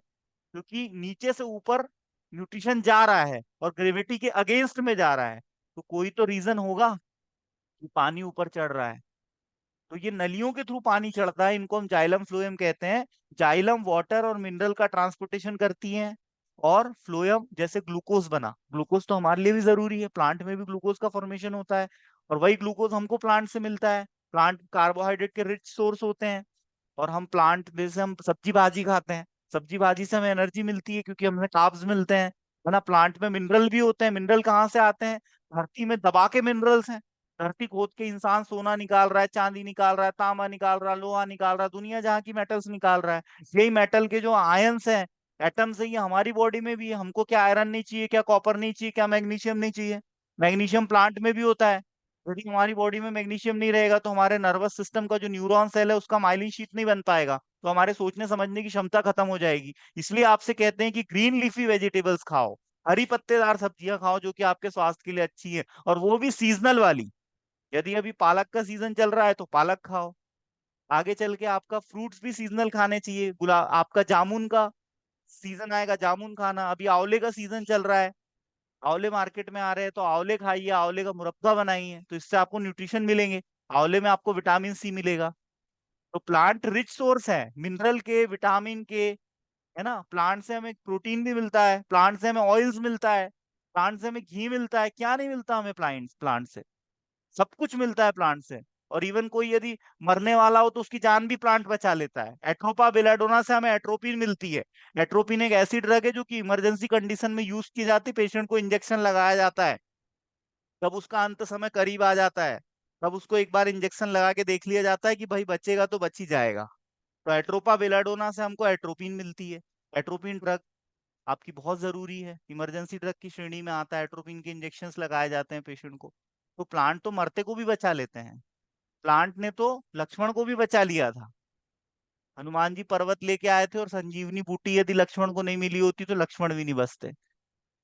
A: क्योंकि नीचे से ऊपर न्यूट्रिशन जा रहा है और ग्रेविटी के अगेंस्ट में जा रहा है। तो कोई तो रीजन होगा कि पानी ऊपर चढ़ रहा है। तो ये नलियों के थ्रू पानी चढ़ता है, इनको हम जाइलम फ्लोएम कहते हैं। जाइलम वाटर और मिनरल का ट्रांसपोर्टेशन करती हैं। और फ्लोएम जैसे ग्लूकोज बना, ग्लूकोज तो हमारे लिए भी जरूरी है, प्लांट में भी ग्लूकोज का फॉर्मेशन होता है। और वही ग्लूकोज हमको प्लांट से मिलता है। प्लांट कार्बोहाइड्रेट के रिच सोर्स होते हैं। और हम प्लांट जैसे हम सब्जी भाजी खाते हैं, सब्जी भाजी से हमें एनर्जी मिलती है क्योंकि हमें कार्ब्स मिलते हैं, है ना। प्लांट में मिनरल भी होते हैं। मिनरल कहाँ से आते हैं? धरती में दबा के मिनरल्स हैं। धरती खोद के इंसान सोना निकाल रहा है, चांदी निकाल रहा है, तांबा निकाल रहा है, लोहा निकाल रहा है, दुनिया जहाँ की मेटल्स निकाल रहा है। यही मेटल के जो आयंस हैं, एटम्स है, ये हमारी बॉडी में भी है। हमको क्या आयरन नहीं चाहिए, क्या कॉपर नहीं चाहिए, क्या मैग्नीशियम नहीं चाहिए? मैग्नीशियम प्लांट में भी होता है। यदि हमारी बॉडी में मैग्नीशियम नहीं रहेगा तो हमारे नर्वस सिस्टम का जो न्यूरॉन सेल है उसका माइलिन शीट नहीं बन पाएगा, तो हमारे सोचने समझने की क्षमता खत्म हो जाएगी। इसलिए आपसे कहते हैं कि ग्रीन लीफी वेजिटेबल्स खाओ, हरी पत्तेदार सब्जियां खाओ जो कि आपके स्वास्थ्य के लिए अच्छी है, और वो भी सीजनल वाली। यदि अभी पालक का सीजन चल रहा है तो पालक खाओ। आगे चल के आपका फ्रूट्स भी सीजनल खाने चाहिए। गुलाब, आपका जामुन का सीजन आएगा, जामुन खाना। अभी आंवले का सीजन चल रहा है, आंवले मार्केट में आ रहे हैं, तो आंवले खाइए, आंवले का मुरब्बा बनाइए, तो इससे आपको न्यूट्रिशन मिलेंगे। आंवले में आपको विटामिन सी मिलेगा। तो प्लांट रिच सोर्स है मिनरल के, विटामिन के, है ना। प्लांट से हमें प्रोटीन भी मिलता है, प्लांट से हमें ऑयल्स मिलता है, प्लांट से हमें घी मिलता है। क्या नहीं मिलता हमें प्लांट प्लांट से? सब कुछ मिलता है प्लांट से। और इवन कोई यदि मरने वाला हो तो उसकी जान भी प्लांट बचा लेता है। एट्रोपा बेलाडोना से हमें एट्रोपिन मिलती है। एट्रोपिन एक ऐसी ड्रग है जो कि इमरजेंसी कंडीशन में यूज की जाती है, पेशेंट को इंजेक्शन लगाया जाता है। जब उसका अंत समय करीब आ जाता है, तब उसको एक बार इंजेक्शन लगा के देख लिया जाता है कि भाई बचेगा तो बच ही जाएगा। तो एट्रोपा बेलाडोना से हमको एट्रोपिन मिलती है। एट्रोपिन ड्रग आपकी बहुत जरूरी है, इमरजेंसी ड्रग की श्रेणी में आता है। एट्रोपिन के इंजेक्शंस लगाए जाते हैं पेशेंट को। तो प्लांट तो मरते को भी बचा लेते हैं। प्लांट ने तो लक्ष्मण को भी बचा लिया था। हनुमान जी पर्वत लेके आए थे और संजीवनी बूटी यदि लक्ष्मण को नहीं मिली होती तो लक्ष्मण भी नहीं बचते।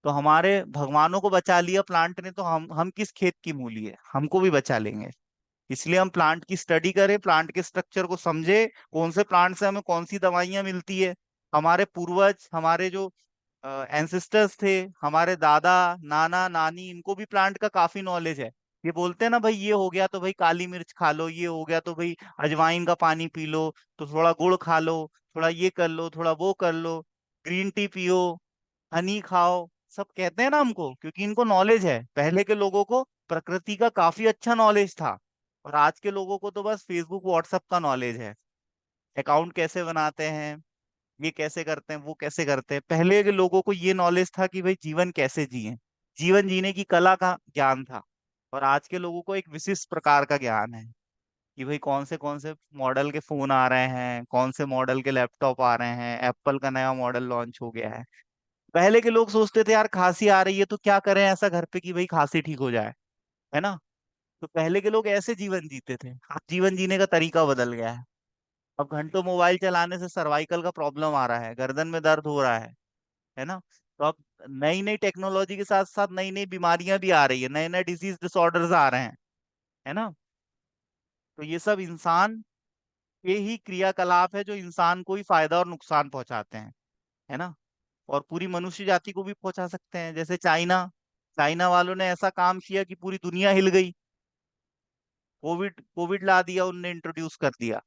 A: तो हमारे भगवानों को बचा लिया प्लांट ने, तो हम किस खेत की मूली है, हमको भी बचा लेंगे। इसलिए हम प्लांट की स्टडी करें, प्लांट के स्ट्रक्चर को समझे, कौन से प्लांट से हमें कौन सी दवाइयां मिलती है। हमारे पूर्वज, हमारे जो एंसेस्टर्स थे, हमारे दादा, नाना, नानी, इनको भी प्लांट का काफी नॉलेज है। ये बोलते हैं ना भाई, ये हो गया तो भाई काली मिर्च खा लो, ये हो गया तो भाई अजवाइन का पानी पी लो, तो थोड़ा गुड़ खा लो, थोड़ा ये कर लो, थोड़ा वो कर लो, ग्रीन टी पियो, हनी खाओ। सब कहते हैं ना हमको क्योंकि इनको नॉलेज है। पहले के लोगों को प्रकृति का काफी अच्छा नॉलेज था, और आज के लोगों को तो बस फेसबुक व्हाट्सएप का नॉलेज है। अकाउंट कैसे बनाते हैं, ये कैसे करते हैं, वो कैसे करते हैं। पहले के लोगों को ये नॉलेज था कि भाई जीवन कैसे जिए, जीवन जीने की कला का ज्ञान था। और आज के लोगों को एक विशिष्ट प्रकार का ज्ञान है कि भाई कौन से मॉडल के फोन आ रहे हैं, कौन से मॉडल के लैपटॉप आ रहे हैं, एप्पल का नया मॉडल लॉन्च हो गया है। पहले के लोग सोचते थे यार खांसी आ रही है तो क्या करें ऐसा घर पे कि भाई खांसी ठीक हो जाए, है ना। तो पहले के लोग ऐसे जीवन जीते थे। अब जीवन जीने का तरीका बदल गया है। अब घंटों मोबाइल चलाने से सर्वाइकल का प्रॉब्लम आ रहा है, गर्दन में दर्द हो रहा है ना। तो अब नई नई टेक्नोलॉजी के साथ साथ नई नई बीमारियां भी आ रही है, नए नए डिजीज डिसऑर्डर्स आ रहे हैं, है ना। तो ये सब इंसान के ही क्रियाकलाप है जो इंसान को ही फायदा और नुकसान पहुंचाते हैं, है ना। और पूरी मनुष्य जाति को भी पहुंचा सकते हैं। जैसे चाइना, चाइना वालों ने ऐसा काम किया कि पूरी दुनिया हिल गई। कोविड कोविड ला दिया, उनने इंट्रोड्यूस कर दिया,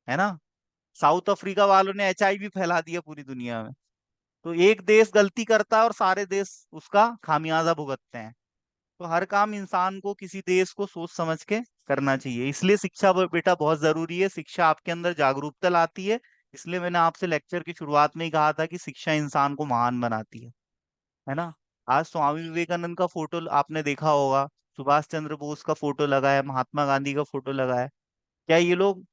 A: है ना। साउथ अफ्रीका वालों ने एचआईवी फैला दिया पूरी दुनिया में। तो एक देश गलती करता है और सारे देश उसका खामियाजा भुगतते हैं। तो हर काम इंसान को, किसी देश को सोच समझ के करना चाहिए। इसलिए शिक्षा बेटा बहुत जरूरी है। शिक्षा आपके अंदर जागरूकता लाती है। इसलिए मैंने आपसे लेक्चर की शुरुआत में ही कहा था कि शिक्षा इंसान को महान बनाती है ना। आज स्वामी विवेकानंद का फोटो आपने देखा होगा, सुभाष चंद्र बोस का फोटो लगा है, महात्मा गांधी का फोटो लगा है। क्या ये लोग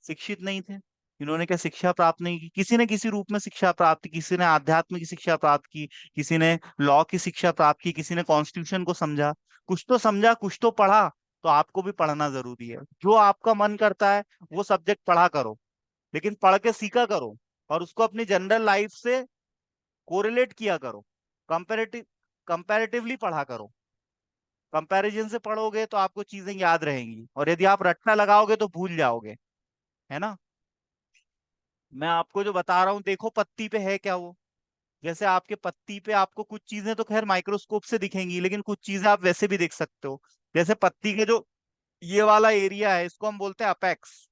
A: शिक्षित नहीं थे? इन्होंने क्या शिक्षा प्राप्त नहीं की? किसी ने किसी रूप में शिक्षा प्राप्त की। किसी ने आध्यात्म की शिक्षा प्राप्त की, किसी ने लॉ की शिक्षा प्राप्त की, किसी ने कॉन्स्टिट्यूशन को समझा। कुछ तो समझा, कुछ तो पढ़ा। तो आपको भी पढ़ना जरूरी है। जो आपका मन करता है वो सब्जेक्ट पढ़ा करो, लेकिन पढ़ के सीखा करो, और उसको अपनी जनरल लाइफ से कोरिलेट किया करो, कंपेरेटिवली पढ़ा करो। कंपैरिजन से पढ़ोगे तो आपको चीजें याद रहेंगी, और यदि आप रट्टा लगाओगे तो भूल जाओगे, है ना। मैं आपको जो बता रहा हूँ, देखो पत्ती पे है क्या वो। जैसे आपके पत्ती पे आपको कुछ चीजें तो खैर माइक्रोस्कोप से दिखेंगी, लेकिन कुछ चीजें आप वैसे भी देख सकते हो। जैसे पत्ती के जो ये वाला एरिया है, इसको हम बोलते हैं अपेक्स।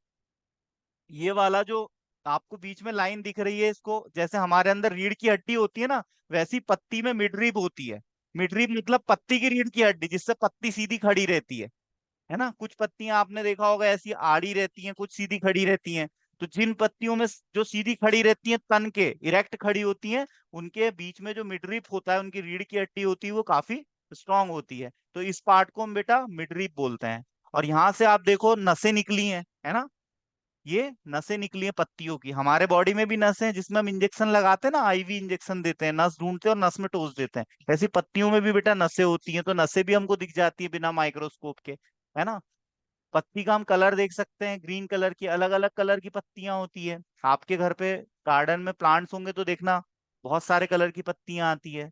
A: ये वाला जो आपको बीच में लाइन दिख रही है, इसको जैसे हमारे अंदर रीढ़ की हड्डी होती है ना, वैसी पत्ती में मिडरिप होती है। मिडरिप मतलब पत्ती की रीढ़ की हड्डी, जिससे पत्ती सीधी खड़ी रहती है ना। कुछ पत्तियां आपने देखा होगा ऐसी आड़ी रहती हैं, कुछ सीधी खड़ी रहती हैं। तो जिन पत्तियों में जो सीधी खड़ी रहती हैं, तन के इरेक्ट खड़ी होती हैं, उनके बीच में जो मिडरिप होता है, उनकी रीढ़ की हड्डी होती है, वो काफी स्ट्रांग होती है। तो इस पार्ट को हम बेटा मिडरिप बोलते हैं। और यहाँ से आप देखो नसें निकली हैं, है ना। ये नसें निकली हैं पत्तियों की। हमारे बॉडी में भी नस है, जिसमें हम इंजेक्शन लगाते हैं ना, आईवी इंजेक्शन देते हैं, नस ढूंढते हैं और नस में ठोस देते हैं। ऐसी पत्तियों में भी बेटा नसें होती हैं, तो नसें भी हमको दिख जाती है बिना माइक्रोस्कोप के, है ना। पत्ती का हम कलर देख सकते हैं, ग्रीन कलर की, अलग अलग कलर की पत्तियां होती है। आपके घर पे गार्डन में प्लांट्स होंगे तो देखना बहुत सारे कलर की पत्तियां आती है।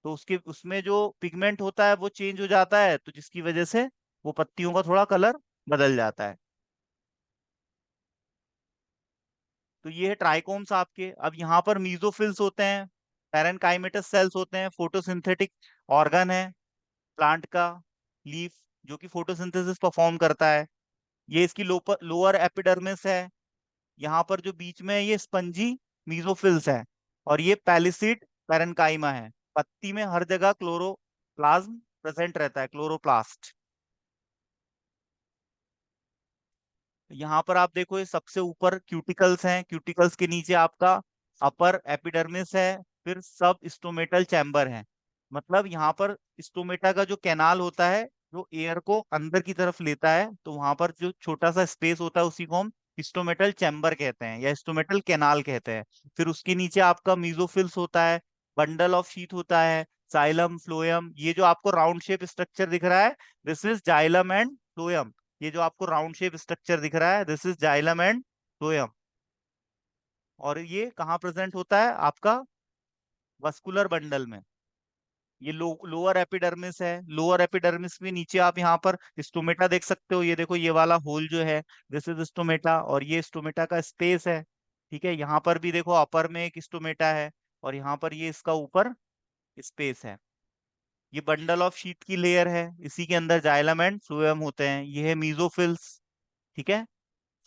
A: तो उसके उसमें जो पिगमेंट होता है वो चेंज हो जाता है, तो जिसकी वजह से वो पत्तियों का थोड़ा कलर बदल जाता है। तो ये है ट्राइकोम्स आपके। अब यहाँ पर मीजोफिल्स होते हैं, पैरेनकाइमेटस सेल्स होते हैं, फोटोसिंथेटिक ऑर्गन है प्लांट का, लीफ, जो कि फोटोसिंथेसिस परफॉर्म करता है। ये इसकी लोअर एपिडर्मिस है। यहाँ पर जो बीच में है, ये स्पंजी मीजोफिल्स है। और ये पैलिसिड पैरेन्काइमा है। पत्ती में हर जगह क्लोरोप्लाज्म प्रेजेंट रहता है, क्लोरोप्लास्ट। यहाँ पर आप देखो, ये सबसे ऊपर क्यूटिकल्स हैं, क्यूटिकल्स के नीचे आपका अपर एपिडर्मिस है, फिर सब स्टोमेटल चैम्बर है। मतलब यहाँ पर स्टोमेटा का जो कैनाल होता है, जो एयर को अंदर की तरफ लेता है, तो वहां पर जो छोटा सा स्पेस होता है, उसी को हम स्टोमेटल चैम्बर कहते हैं या स्टोमेटल कैनाल कहते हैं। फिर उसके नीचे आपका मीजोफिल्स होता है, बंडल ऑफ शीथ होता है, जाइलम फ्लोएम। ये जो आपको राउंड शेप स्ट्रक्चर दिख रहा है, this is xylem and phloem. ये जो आपको राउंड शेप स्ट्रक्चर दिख रहा है, this is xylem and phloem. और ये कहाँ प्रेजेंट होता है आपका, वस्कुलर बंडल में। ये लोअर एपिडर्मिस है। लोअर एपिडर्मिस में नीचे आप यहाँ पर स्टोमेटा देख सकते हो। ये देखो, ये वाला होल जो है, दिस इज स्टोमेटा, और ये स्टोमेटा का स्पेस है। ठीक है, यहाँ पर भी देखो अपर में एक स्टोमेटा है, और यहाँ पर ये इसका ऊपर स्पेस है। ये बंडल ऑफ शीट की लेयर है, इसी के अंदर जाइलम एंड फ्लोएम होते हैं। ये है मीजोफिल्स। ठीक है,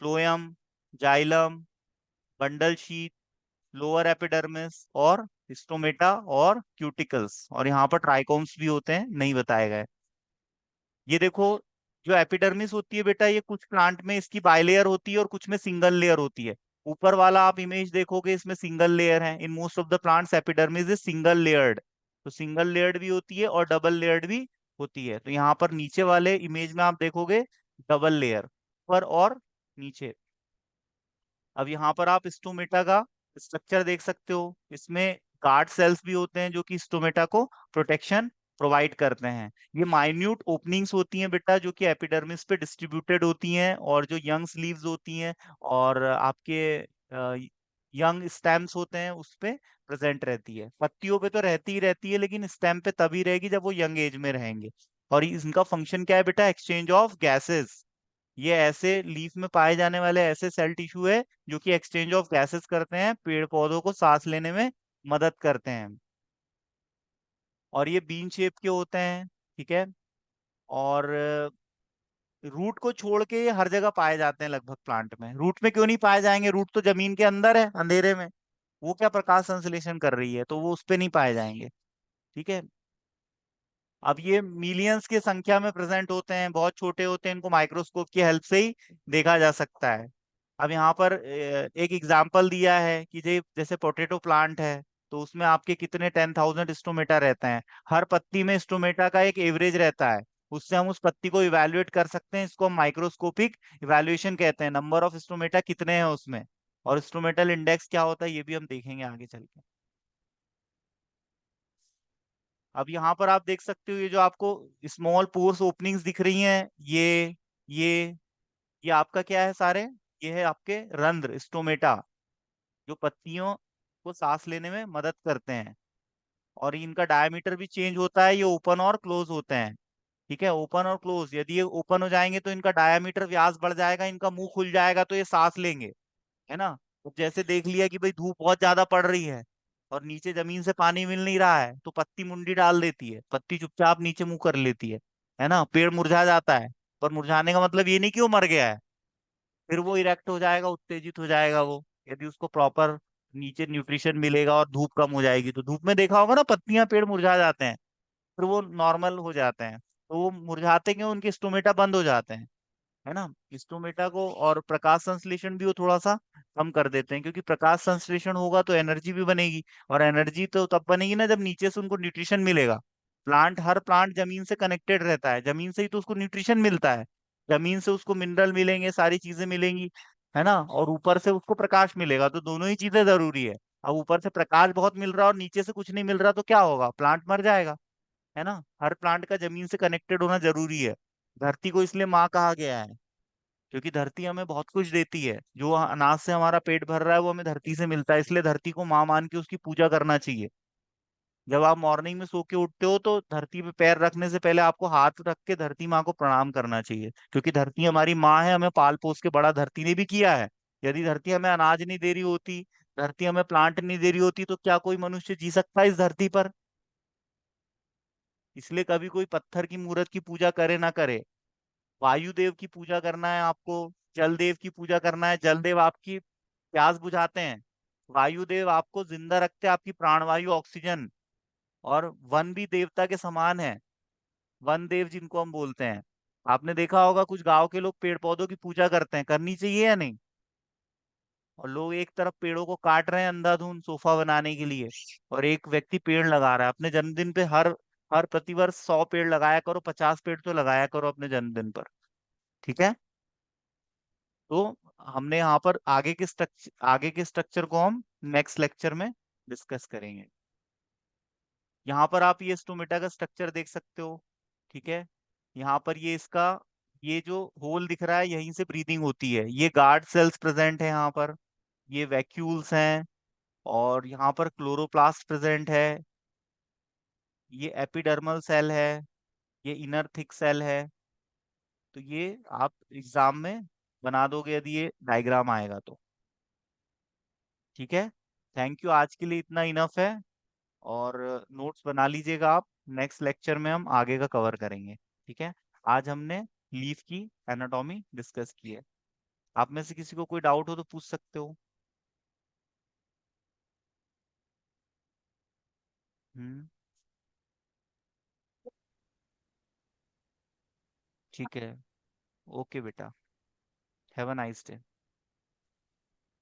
A: phloem, xylem, bundle sheath, lower epidermis, और स्टोमेटा और क्यूटिकल्स, और यहाँ पर ट्राइकोम्स भी होते हैं, नहीं बताए गए। ये देखो, जो एपिडर्मिस होती है बेटा, ये कुछ प्लांट में इसकी बाइलेयर होती है और कुछ में सिंगल लेयर होती है। ऊपर वाला आप इमेज देखोगे, इसमें सिंगल लेयर है। In most of the plants epidermis is single layered. तो सिंगल लेयर्ड भी होती है और डबल लेयर्ड भी होती है। तो यहाँ पर नीचे वाले इमेज में आप देखोगे डबल लेयर, ऊपर और नीचे। अब यहाँ पर आप स्टोमेटा का स्ट्रक्चर देख सकते हो। इसमें गार्ड सेल्स भी होते हैं, जो कि स्टोमेटा को प्रोटेक्शन प्रोवाइड करते हैं। ये माइन्यूट ओपनिंग्स होती हैं बेटा, जो कि एपिडर्मिस पे डिस्ट्रीब्यूटेड होती हैं, और जो यंग लीव्स होती हैं और आपके यंग स्टेम्स होते हैं, उस पे प्रेजेंट रहती है। पत्तियों पे तो रहती ही रहती है, लेकिन स्टेम पे तभी रहेगी जब वो यंग एज में रहेंगे। और इनका फंक्शन क्या है बेटा, एक्सचेंज ऑफ गैसेस। ये ऐसे लीफ में पाए जाने वाले ऐसे सेल टिश्यू है, जो कि एक्सचेंज ऑफ गैसेस करते हैं, पेड़ पौधों को सांस लेने में मदद करते हैं। और ये बीन शेप के होते हैं। ठीक है, और रूट को छोड़ के ये हर जगह पाए जाते हैं लगभग प्लांट में। रूट में क्यों नहीं पाए जाएंगे, रूट तो जमीन के अंदर है अंधेरे में, वो क्या प्रकाश संश्लेषण कर रही है, तो वो उस पे नहीं पाए जाएंगे। ठीक है। अब ये मिलियंस की संख्या में प्रेजेंट होते हैं, बहुत छोटे होते हैं, इनको माइक्रोस्कोप की हेल्प से ही देखा जा सकता है। अब यहाँ पर एक एग्जाम्पल दिया है कि जैसे पोटैटो प्लांट है, तो उसमें आपके कितने 10,000 स्टोमेटा रहते हैं। हर पत्ती में स्टोमेटा का एक एवरेज रहता है, उससे हम उस पत्ती को इवेल्युएट कर सकते हैं। इसको हम माइक्रोस्कोपिक इवेल्युएशन कहते हैं, नंबर ऑफ स्टोमेटा कितने हैं उसमें। और स्टोमेटल इंडेक्स क्या होता है, ये भी हम देखेंगे आगे चल के। अब यहाँ पर आप देख सकते हो, ये जो आपको स्मॉल पोर्स ओपनिंग्स दिख रही हैं, ये ये आपका क्या है सारे, ये है आपके रंध्र, स्टोमेटा, जो पत्तियों को सांस लेने में मदद करते हैं। और इनका डायमीटर भी चेंज होता है, ये ओपन और क्लोज होते हैं। ठीक है, ओपन और क्लोज। यदि ये ओपन हो जाएंगे तो इनका डायामीटर, व्यास बढ़ जाएगा, इनका मुंह खुल जाएगा, तो ये सांस लेंगे, है ना। तो जैसे देख लिया कि भाई धूप बहुत ज्यादा पड़ रही है और नीचे जमीन से पानी मिल नहीं रहा है, तो पत्ती मुंडी डाल देती है, पत्ती चुपचाप नीचे मुंह कर लेती है ना। पेड़ मुरझा जाता है, पर मुरझाने का मतलब ये नहीं कि वो मर गया है। फिर वो इरेक्ट हो जाएगा, उत्तेजित हो जाएगा वो, यदि उसको प्रॉपर नीचे न्यूट्रिशन मिलेगा और धूप कम हो जाएगी। तो धूप में देखा होगा ना, पत्तियां, पेड़ मुरझा जाते हैं, फिर वो नॉर्मल हो जाते हैं। तो वो मुरझाते क्यों, उनके स्टोमेटा बंद हो जाते हैं, है ना। स्टोमेटा को और प्रकाश संश्लेषण भी वो थोड़ा सा कम कर देते हैं, क्योंकि प्रकाश संश्लेषण होगा तो एनर्जी भी बनेगी, और एनर्जी तो तब बनेगी ना जब नीचे से उनको न्यूट्रिशन मिलेगा। हर प्लांट जमीन से कनेक्टेड रहता है, जमीन से ही तो उसको न्यूट्रिशन मिलता है। जमीन से उसको मिनरल मिलेंगे, सारी चीजें मिलेंगी, है ना, और ऊपर से उसको प्रकाश मिलेगा, तो दोनों ही चीजें जरूरी है। अब ऊपर से प्रकाश बहुत मिल रहा है और नीचे से कुछ नहीं मिल रहा, तो क्या होगा, प्लांट मर जाएगा, है ना। हर प्लांट का जमीन से कनेक्टेड होना जरूरी है। धरती को इसलिए माँ कहा गया है, क्योंकि धरती हमें बहुत कुछ देती है। जो अनाज से हमारा पेट भर रहा है वो हमें धरती से मिलता है, इसलिए धरती को माँ मान के उसकी पूजा करना चाहिए। जब आप मॉर्निंग में सो के उठते हो तो धरती पे पैर रखने से पहले आपको हाथ रख के धरती माँ को प्रणाम करना चाहिए, क्योंकि धरती हमारी माँ है, हमें पाल पोस के बड़ा धरती ने भी किया है। यदि धरती हमें अनाज नहीं दे रही होती, धरती हमें प्लांट नहीं दे रही होती, तो क्या कोई मनुष्य जी सकता है इस धरती पर। इसलिए कभी कोई पत्थर की मूर्त की पूजा करे ना करे, वायुदेव की पूजा करना है आपको, जल देव की पूजा करना है। जल देव आपकी प्यास बुझाते हैं, वायुदेव आपको जिंदा रखते हैं, आपकी प्राणवायु, ऑक्सीजन। और वन भी देवता के समान है, वन देव जिनको हम बोलते हैं। आपने देखा होगा कुछ गांव के लोग पेड़ पौधों की पूजा करते हैं, करनी चाहिए या नहीं। और लोग एक तरफ पेड़ों को काट रहे हैं अंधाधुंध सोफा बनाने के लिए, और एक व्यक्ति पेड़ लगा रहा है अपने जन्मदिन पे। हर हर प्रतिवर्ष 100 पेड़ लगाया करो, 50 पेड़ तो लगाया करो अपने जन्मदिन पर। ठीक है। तो हमने यहाँ पर आगे के स्ट्रक्चर को हम नेक्स्ट लेक्चर में डिस्कस करेंगे। यहाँ पर आप ये स्टोमेटा का स्ट्रक्चर देख सकते हो। ठीक है। यहाँ पर ये इसका, ये जो होल दिख रहा है, यहीं से ब्रीदिंग होती है। ये गार्ड सेल्स प्रेजेंट है यहाँ पर, ये वैक्यूल्स हैं, और यहाँ पर क्लोरोप्लास्ट प्रेजेंट है। ये एपिडर्मल सेल है, ये इनर थिक सेल है। तो ये आप एग्जाम में बना दोगे यदि ये डायग्राम आएगा तो। ठीक है। थैंक यू, आज के लिए इतना इनफ है। और नोट्स बना लीजिएगा आप, नेक्स्ट लेक्चर में हम आगे का कवर करेंगे। ठीक है। आज हमने लीफ की एनाटॉमी डिस्कस की है। आप में से किसी को कोई डाउट हो तो पूछ सकते हो। हम्म। ठीक है। ओके बेटा, हैव अ नाइस डे।